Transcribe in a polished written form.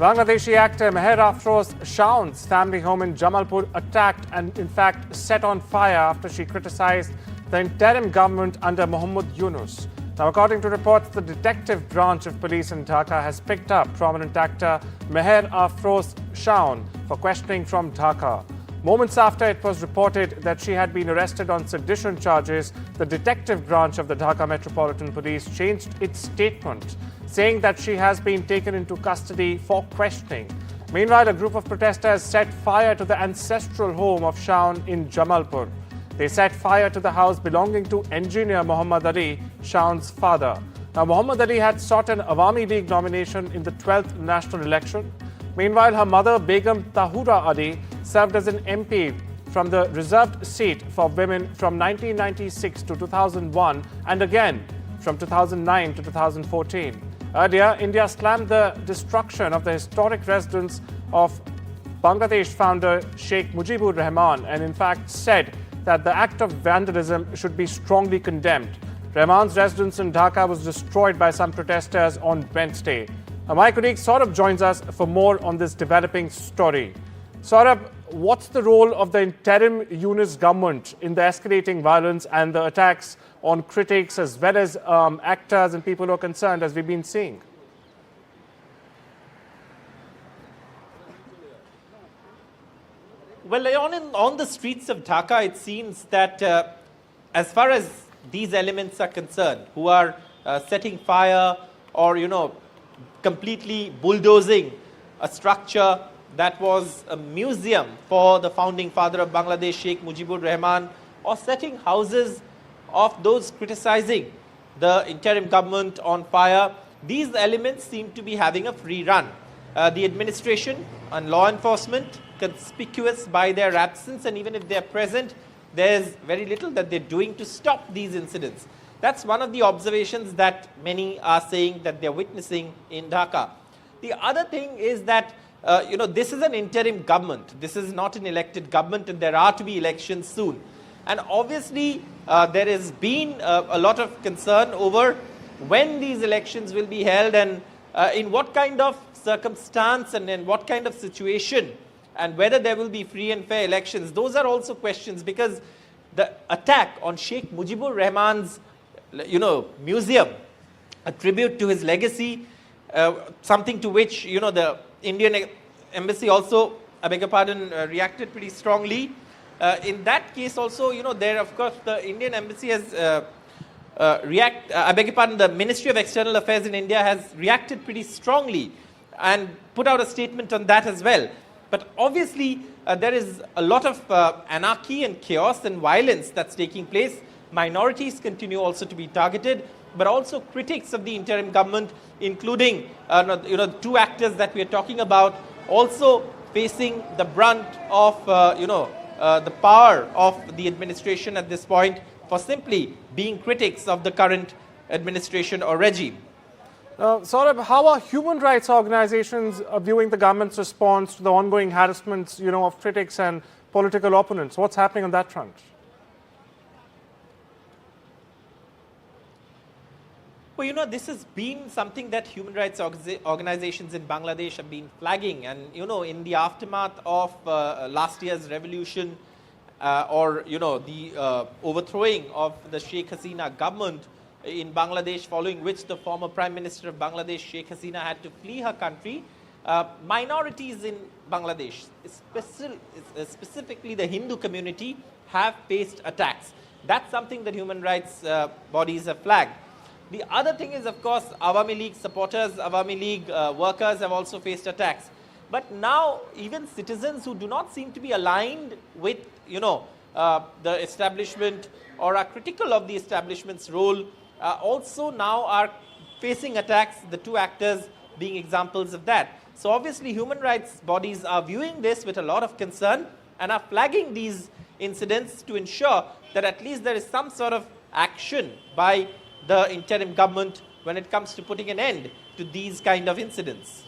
Bangladeshi actor Meher Afroz Shaon's family home in Jamalpur attacked and in fact set on fire after she criticized the interim government under Mohd Yunus. Now, according to reports, the detective branch of police in Dhaka has picked up prominent actor Meher Afroz Shaon for questioning from Dhaka. Moments after it was reported that she had been arrested on sedition charges, the detective branch of the Dhaka Metropolitan Police changed its statement, saying that she has been taken into custody for questioning. Meanwhile, a group of protesters set fire to the ancestral home of Shaon in Jamalpur. They set fire to the house belonging to engineer Muhammad Ali, Shaon's father. Now, Muhammad Ali had sought an Awami League nomination in the 12th national election. Meanwhile, her mother, Begum Tahura Ali, served as an MP from the reserved seat for women from 1996 to 2001 and again from 2009 to 2014. Earlier, India slammed the destruction of the historic residence of Bangladesh founder Sheikh Mujibur Rahman and in fact said that the act of vandalism should be strongly condemned. Rahman's residence in Dhaka was destroyed by some protesters on Wednesday. Now, my colleague Saurabh joins us for more on this developing story. Saurabh, what's the role of the interim Yunus government in the escalating violence and the attacks on critics as well as actors and people who are concerned, as we've been seeing? Well, on the streets of Dhaka, it seems that as far as these elements are concerned, who are setting fire or, completely bulldozing a structure that was a museum for the founding father of Bangladesh, Sheikh Mujibur Rahman, or setting houses of those criticizing the interim government on fire, these elements seem to be having a free run. The administration and law enforcement, conspicuous by their absence, and even if they're present, there's very little that they're doing to stop these incidents. That's one of the observations that many are saying that they're witnessing in Dhaka. The other thing is that this is an interim government. This is not an elected government, and there are to be elections soon. And obviously, there has been a lot of concern over when these elections will be held and in what kind of circumstance and in what kind of situation, and whether there will be free and fair elections. Those are also questions, because the attack on Sheikh Mujibur Rahman's museum, a tribute to his legacy, something to which the Indian embassy also, I beg your pardon, reacted pretty strongly. In that case also, there of course the Indian embassy has the Ministry of External Affairs in India has reacted pretty strongly and put out a statement on that as well. But obviously there is a lot of anarchy and chaos and violence that's taking place. Minorities continue also to be targeted, but also critics of the interim government, including two actors that we are talking about, also facing the brunt of the power of the administration at this point for simply being critics of the current administration or regime. Saurabh, how are human rights organizations viewing the government's response to the ongoing harassments, of critics and political opponents? What's happening on that front? Well, this has been something that human rights organizations in Bangladesh have been flagging. And, in the aftermath of last year's revolution the overthrowing of the Sheikh Hasina government in Bangladesh, following which the former Prime Minister of Bangladesh, Sheikh Hasina, had to flee her country, minorities in Bangladesh, specifically the Hindu community, have faced attacks. That's something that human rights bodies have flagged. The other thing is, of course, Awami League supporters, Awami League workers have also faced attacks. But now, even citizens who do not seem to be aligned with, the establishment or are critical of the establishment's role, also now are facing attacks, the two actors being examples of that. So obviously, human rights bodies are viewing this with a lot of concern and are flagging these incidents to ensure that at least there is some sort of action by the interim government when it comes to putting an end to these kind of incidents.